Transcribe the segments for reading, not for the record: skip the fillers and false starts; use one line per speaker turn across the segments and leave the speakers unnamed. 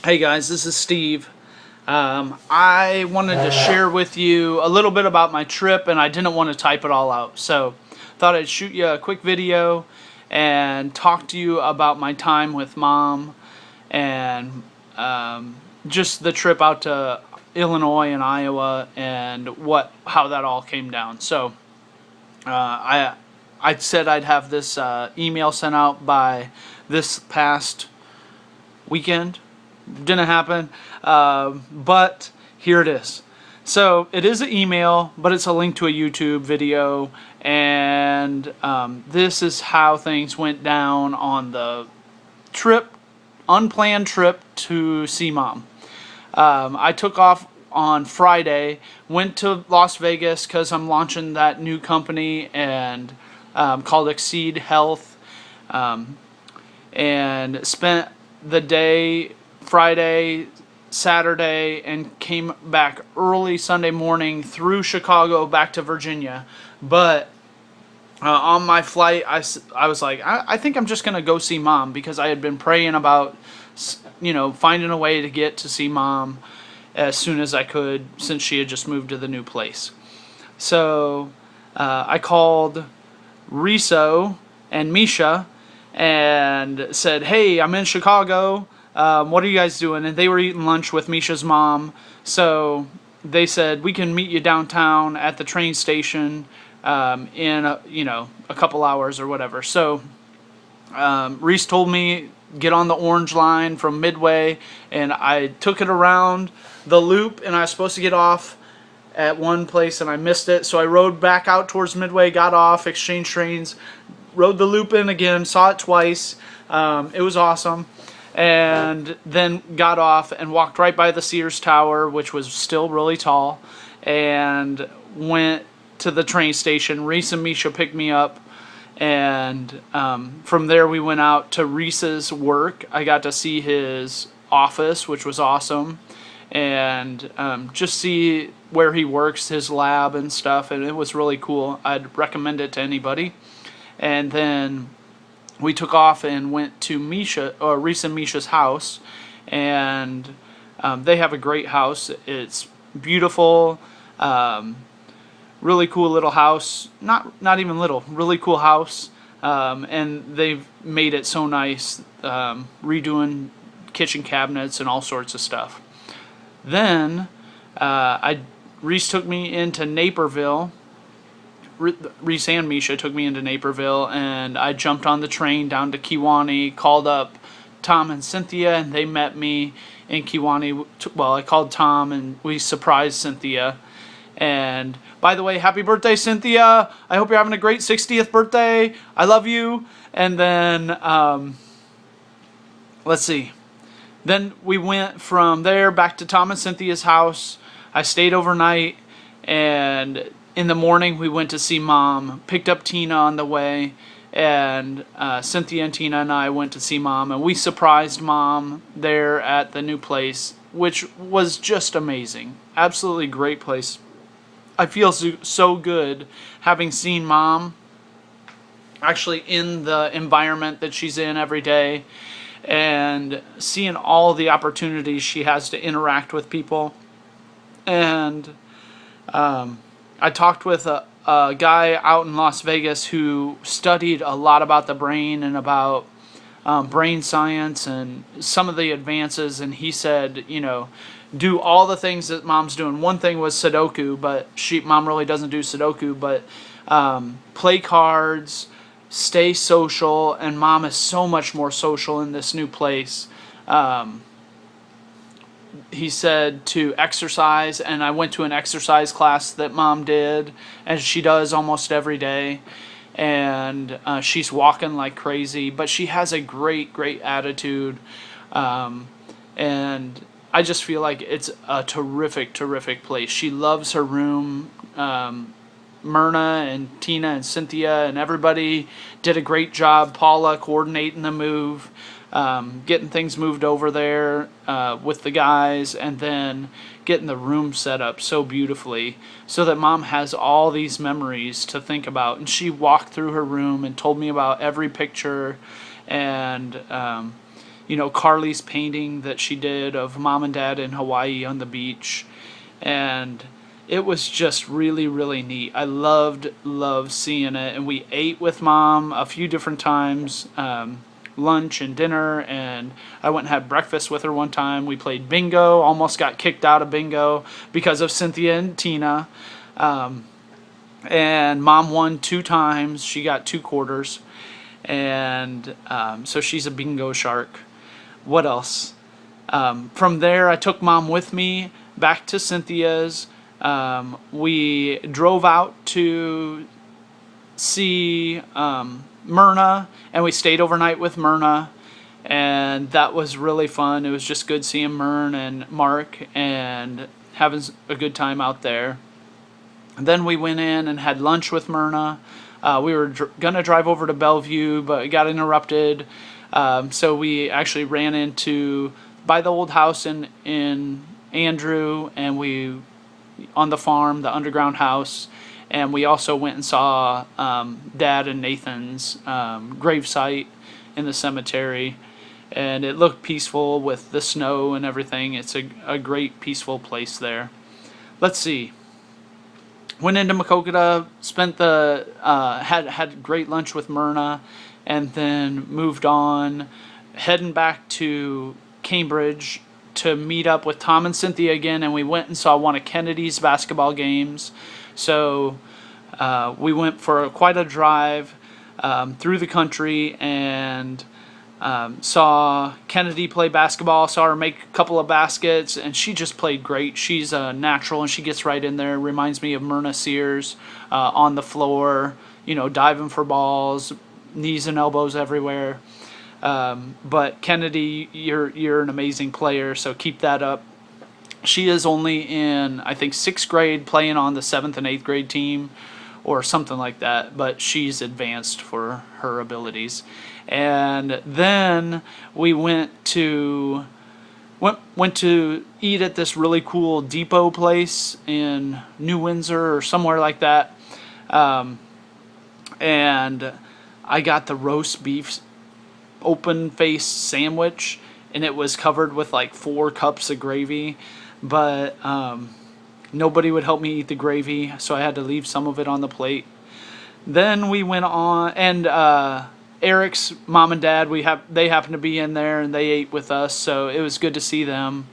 Hey guys, this is Steve. I wanted to share with you a little bit about my trip, and I didn't want to type it all out, so thought I'd shoot you a quick video and talk to you about my time with Mom and just the trip out to Illinois and Iowa and how that all came down. So I said I'd have this email sent out by this past weekend. Didn't happen, but here it is. So it is an email, but it's a link to a YouTube video, and this is how things went down on the trip, unplanned trip to see Mom. I took off on Friday, went to Las Vegas because I'm launching that new company and called Exceed Health, and spent the day Friday, Saturday, and came back early Sunday morning through Chicago back to Virginia. But on my flight, I was like, I think I'm just going to go see Mom because I had been praying about, finding a way to get to see Mom as soon as I could since she had just moved to the new place. So I called Riso and Misha and said, hey, I'm in Chicago. What are you guys doing? And they were eating lunch with Misha's mom. So they said, we can meet you downtown at the train station in a couple hours or whatever. So Reese told me get on the orange line from Midway, and I took it around the loop, and I was supposed to get off at one place and I missed it. So I rode back out towards Midway, got off, exchanged trains, rode the loop in again, saw it twice. It was awesome. And then got off and walked right by the Sears Tower, which was still really tall, and went to the train station. Reese and Misha picked me up, and from there we went out to Reese's work. I got to see his office, which was awesome, and just see where he works, his lab and stuff, and it was really cool. I'd recommend it to anybody. And then we took off and went to Reese and Misha's house, and they have a great house. It's beautiful, really cool little house. Not even little, really cool house, and they've made it so nice, redoing kitchen cabinets and all sorts of stuff. Then Reese took me into Naperville. Reese and Misha took me into Naperville, and I jumped on the train down to Kewaunee, called up Tom and Cynthia, and they met me in Kewaunee. Well, I called Tom, and we surprised Cynthia. And by the way, happy birthday, Cynthia! I hope you're having a great 60th birthday. I love you. And then, let's see. Then we went from there back to Tom and Cynthia's house. I stayed overnight, and in the morning we went to see Mom, picked up Tina on the way, and Cynthia and Tina and I went to see Mom, and we surprised Mom there at the new place, which was just amazing. Absolutely great place. I feel so good having seen Mom actually in the environment that she's in every day, and seeing all the opportunities she has to interact with people. And I talked with a guy out in Las Vegas who studied a lot about the brain and about brain science and some of the advances, and he said, do all the things that Mom's doing. One thing was Sudoku, but Mom really doesn't do Sudoku, but play cards, stay social, and Mom is so much more social in this new place. He said to exercise, and I went to an exercise class that Mom did, as she does almost every day, and she's walking like crazy, but she has a great attitude, and I just feel like it's a terrific place. She loves her room. Myrna and Tina and Cynthia and everybody did a great job. Paula coordinating the move, getting things moved over there with the guys, and then getting the room set up so beautifully so that Mom has all these memories to think about. And she walked through her room and told me about every picture, and Carly's painting that she did of mom and dad in Hawaii on the beach. And it was just really, really neat. I loved seeing it. And we ate with mom a few different times, lunch and dinner. And I went and had breakfast with her one time. We played bingo, almost got kicked out of bingo because of Cynthia and Tina. And mom won 2 times. She got 2 quarters. And so she's a bingo shark. What else? From there, I took mom with me back to Cynthia's. We drove out to see Myrna, and we stayed overnight with Myrna, and that was really fun. It was just good seeing Myrna and Mark and having a good time out there. And then we went in and had lunch with Myrna. We were gonna drive over to Bellevue, but it got interrupted. So we actually ran into by the old house in Andrew, and we on the farm, the underground house, and we also went and saw Dad and Nathan's gravesite in the cemetery, and it looked peaceful with the snow and everything. It's a great peaceful place there. Let's see. Went into Maquoketa, spent had great lunch with Myrna, and then moved on, heading back to Cambridge to meet up with Tom and Cynthia again, and we went and saw one of Kennedy's basketball games. So we went for quite a drive through the country and saw Kennedy play basketball, saw her make a couple of baskets, and she just played great. She's a natural, and she gets right in there. Reminds me of Myrna Sears on the floor, diving for balls, knees and elbows everywhere. But Kennedy, you're an amazing player, so keep that up. She is only in, I think, 6th grade, playing on the 7th and 8th grade team or something like that, but she's advanced for her abilities. And then we went to eat at this really cool depot place in New Windsor or somewhere like that. And I got the roast beef open face sandwich, and it was covered with like 4 cups of gravy, but nobody would help me eat the gravy, so I had to leave some of it on the plate. Then we went on, and Eric's mom and dad, they happened to be in there, and they ate with us, so it was good to see them.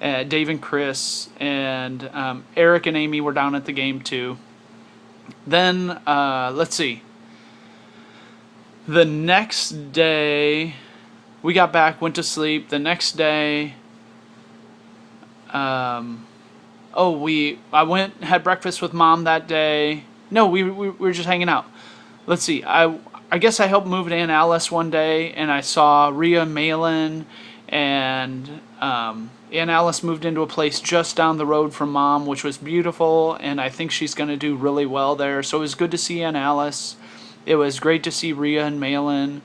Dave and Chris, and Eric and Amy were down at the game too. Then let's see. The next day, we got back, went to sleep. The next day, I went and had breakfast with mom that day. No, we were just hanging out. Let's see. I guess I helped move to Aunt Alice one day, and I saw Rhea and Malin, and Aunt Alice moved into a place just down the road from mom, which was beautiful, and I think she's going to do really well there. So it was good to see Aunt Alice. It was great to see Rhea and Malin,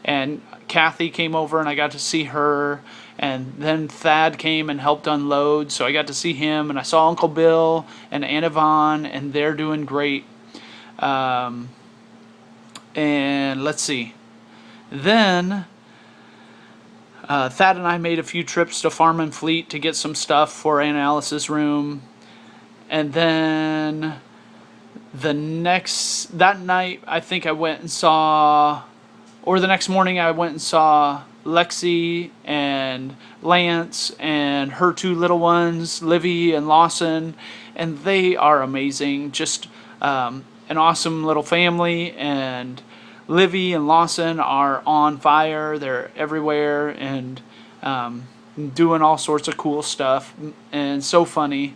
and Kathy came over and I got to see her, and then Thad came and helped unload, so I got to see him, and I saw Uncle Bill and Aunt Yvonne, and they're doing great. And let's see. Then Thad and I made a few trips to Farm and Fleet to get some stuff for Aunt Alice's room, and then that night, I think I went and saw, or the next morning I went and saw Lexi and Lance and her 2 little ones, Livy and Lawson, and they are amazing. Just an awesome little family, and Livy and Lawson are on fire. They're everywhere and doing all sorts of cool stuff, and so funny.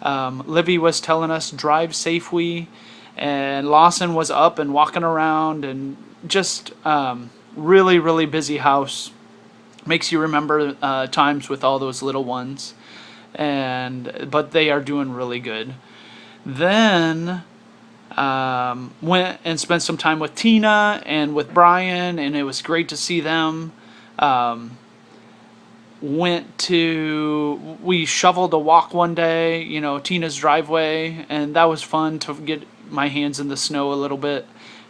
Livy was telling us drive safely, and Lawson was up and walking around, and just really, really busy house. Makes you remember times with all those little ones, but they are doing really good. Then went and spent some time with Tina and with Brian, and it was great to see them. We shoveled a walk one day, Tina's driveway, and that was fun to get my hands in the snow a little bit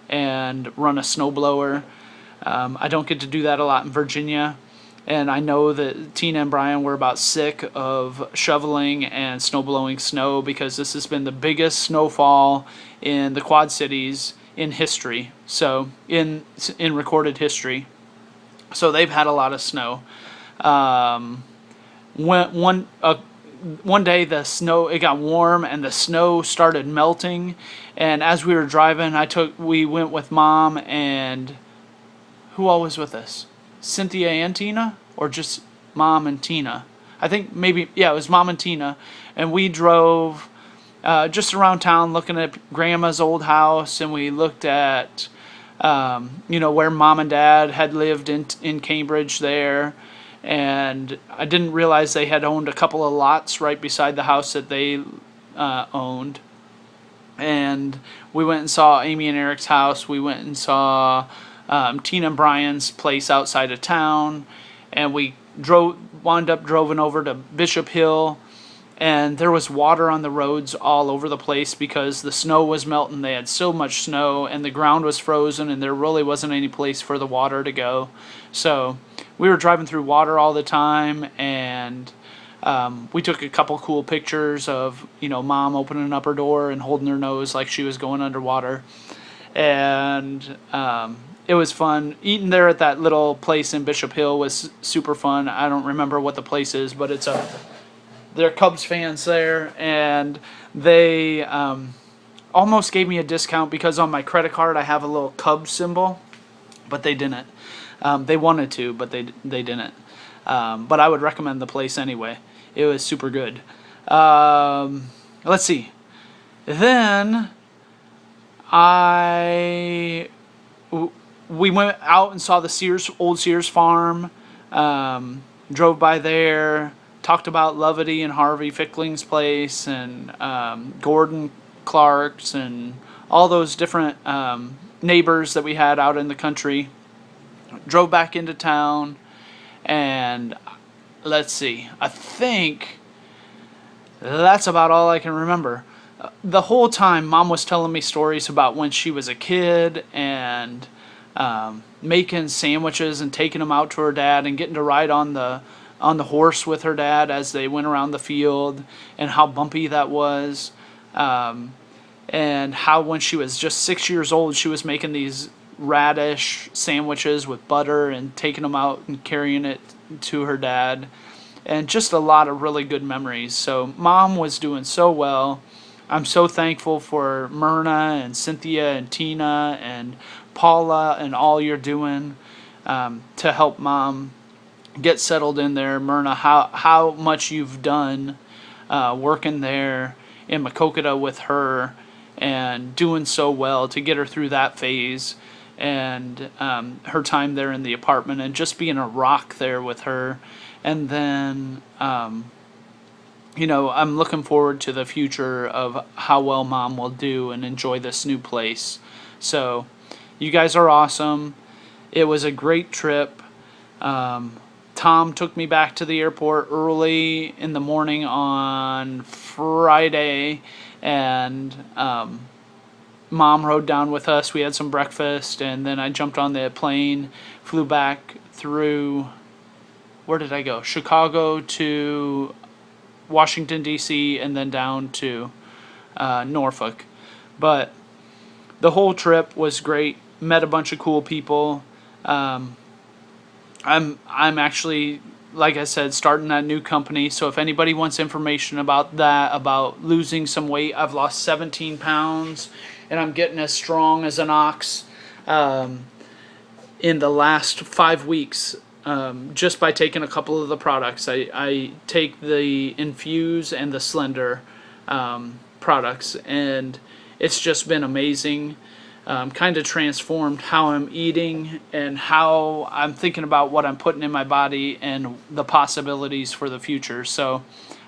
and run a snowblower. I don't get to do that a lot in Virginia, And I know that Tina and Brian were about sick of shoveling and snowblowing snow because this has been the biggest snowfall in the Quad Cities in history. So in recorded history. So they've had a lot of snow. Um, one day it got warm and the snow started melting, and as we were driving, we went with Mom and who all was with us? Cynthia and Tina, or just Mom and Tina? I think maybe, yeah, it was Mom and Tina, and we drove just around town looking at Grandma's old house, and we looked at where Mom and Dad had lived in Cambridge there. And I didn't realize they had owned a couple of lots right beside the house that they owned. And we went and saw Amy and Eric's house. We went and saw Tina and Brian's place outside of town. And we wound up driving over to Bishop Hill. And there was water on the roads all over the place because the snow was melting. They had so much snow and the ground was frozen and there really wasn't any place for the water to go. So we were driving through water all the time, and we took a couple cool pictures of, Mom opening up her door and holding her nose like she was going underwater. And it was fun. Eating there at that little place in Bishop Hill was super fun. I don't remember what the place is, but they're Cubs fans there, and they almost gave me a discount because on my credit card I have a little Cubs symbol, but they didn't. They wanted to, but they didn't. But I would recommend the place anyway. It was super good. Let's see. Then we went out and saw the old Sears farm. Drove by there. Talked about Lovetti and Harvey Fickling's place, and Gordon Clark's, and all those different neighbors that we had out in the country. Drove back into town, and let's see, I think that's about all I can remember. The whole time Mom was telling me stories about when she was a kid, and making sandwiches and taking them out to her dad and getting to ride on the horse with her dad as they went around the field, and how bumpy that was, and how when she was just 6 years old she was making these radish sandwiches with butter and taking them out and carrying it to her dad, and just a lot of really good memories. So Mom was doing so well. I'm so thankful for Myrna and Cynthia and Tina and Paula and all you're doing to help Mom get settled in there. Myrna, how much you've done working there in Maquoketa with her and doing so well to get her through that phase, and her time there in the apartment, and just being a rock there with her. And then I'm looking forward to the future of how well Mom will do and enjoy this new place. So you guys are awesome. It was a great trip. Tom took me back to the airport early in the morning on Friday, and Mom rode down with us. We had some breakfast, and then I jumped on the plane, flew back through, where did I go? Chicago to Washington, D.C., and then down to Norfolk. But the whole trip was great. Met a bunch of cool people. I'm actually, like I said, starting that new company. So if anybody wants information about that, about losing some weight, I've lost 17 pounds, and I'm getting as strong as an ox in the last 5 weeks, just by taking a couple of the products. I take the Infuse and the Slender products, and it's just been amazing. Kind of transformed how I'm eating and how I'm thinking about what I'm putting in my body and the possibilities for the future. So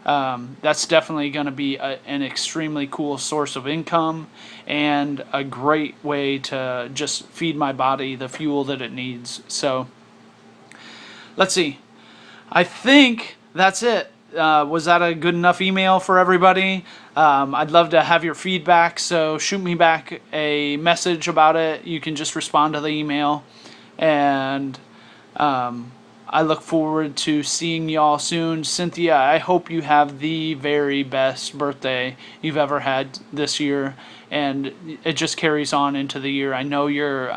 that's definitely going to be an extremely cool source of income and a great way to just feed my body the fuel that it needs. So let's see. I think that's it. Was that a good enough email for everybody? I'd love to have your feedback, so shoot me back a message about it. You can just respond to the email, and I look forward to seeing y'all soon. Cynthia, I hope you have the very best birthday you've ever had this year, and it just carries on into the year. I know you're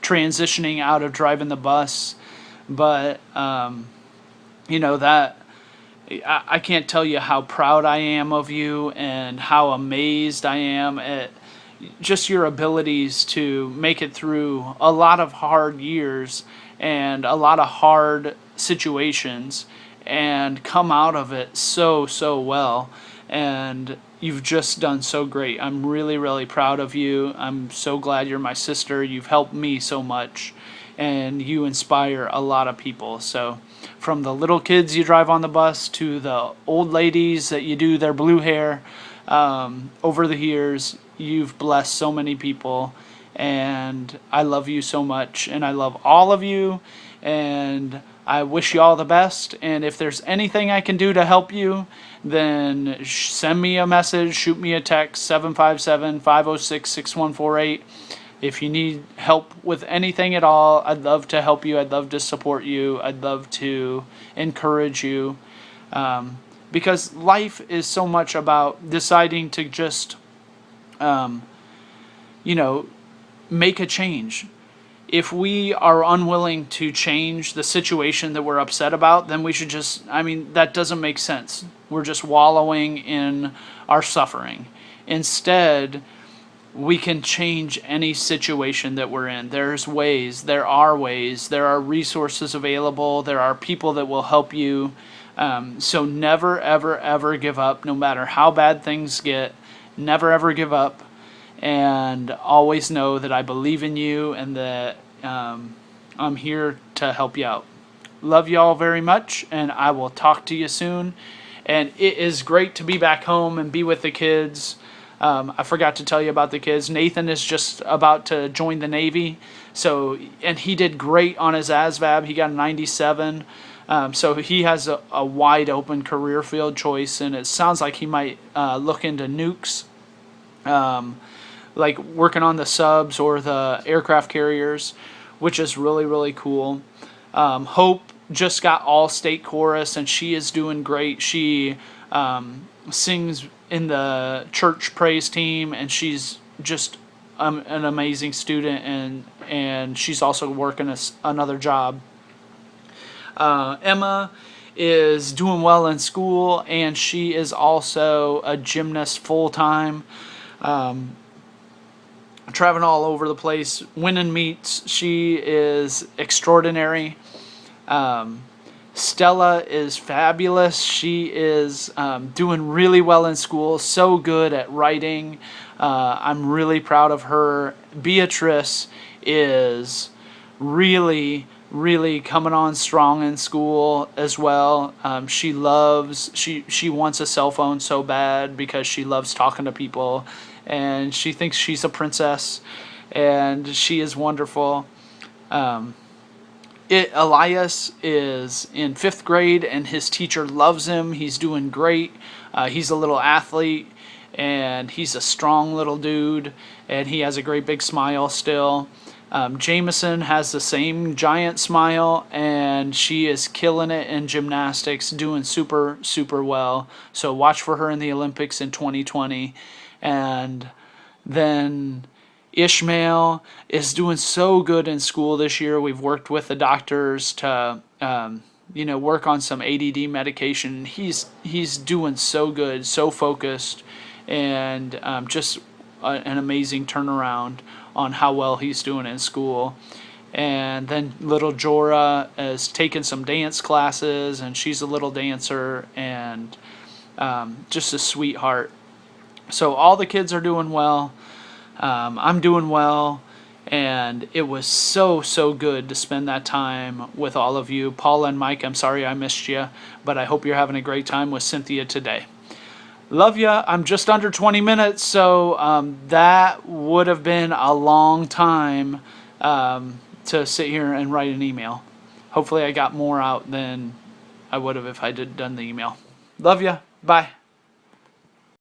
transitioning out of driving the bus, but that I can't tell you how proud I am of you and how amazed I am at just your abilities to make it through a lot of hard years and a lot of hard situations and come out of it so well. And you've just done so great. I'm really, really proud of you. I'm so glad you're my sister. You've helped me so much, and you inspire a lot of people. So from the little kids you drive on the bus to the old ladies that you do their blue hair, over the years, you've blessed so many people, and I love you so much, and I love all of you, and I wish you all the best. And if there's anything I can do to help you, then send me a message, shoot me a text, 757-506-6148. If you need help with anything at all, I'd love to help you. I'd love to support you. I'd love to encourage you. Because life is so much about deciding to just, make a change. If we are unwilling to change the situation that we're upset about, then we should that doesn't make sense. We're just wallowing in our suffering. Instead, we can change any situation that we're in. There are resources available, there are people that will help you. So never, ever, ever give up, no matter how bad things get. Never, ever give up. And always know that I believe in you and that I'm here to help you out. Love you all very much, and I will talk to you soon. And it is great to be back home and be with the kids. I forgot to tell you about the kids. Nathan is just about to join the Navy, and he did great on his ASVAB. He got a 97. So he has a wide open career field choice, and it sounds like he might look into nukes, like working on the subs or the aircraft carriers, which is really, really cool. Hope just got all state chorus, and she is doing great. She sings in the church praise team, and she's just an amazing student, and she's also working another job. Emma is doing well in school, and she is also a gymnast full-time, traveling all over the place, winning meets. She is extraordinary. Stella is fabulous. She is doing really well in school, so good at writing. I'm really proud of her. Beatrice is really coming on strong in school as well. She wants a cell phone so bad because she loves talking to people, and she thinks she's a princess, and she is wonderful. Elias is in 5th grade, and his teacher loves him. He's doing great. He's a little athlete, and he's a strong little dude, and he has a great big smile still. Jameson has the same giant smile, and she is killing it in gymnastics, doing super, super well. So watch for her in the Olympics in 2020. And then Ishmael is doing so good in school this year. We've worked with the doctors to work on some ADD medication. He's doing so good, so focused, and just an amazing turnaround on how well he's doing in school. And then little Jorah is taking some dance classes, and she's a little dancer, and just a sweetheart. So all the kids are doing well. I'm doing well, and it was so good to spend that time with all of you. Paula and Mike, I'm sorry I missed you, but I hope you're having a great time with Cynthia today. Love ya. I'm just under 20 minutes, so that would have been a long time to sit here and write an email. Hopefully I got more out than I would have if I done the email. Love ya. Bye.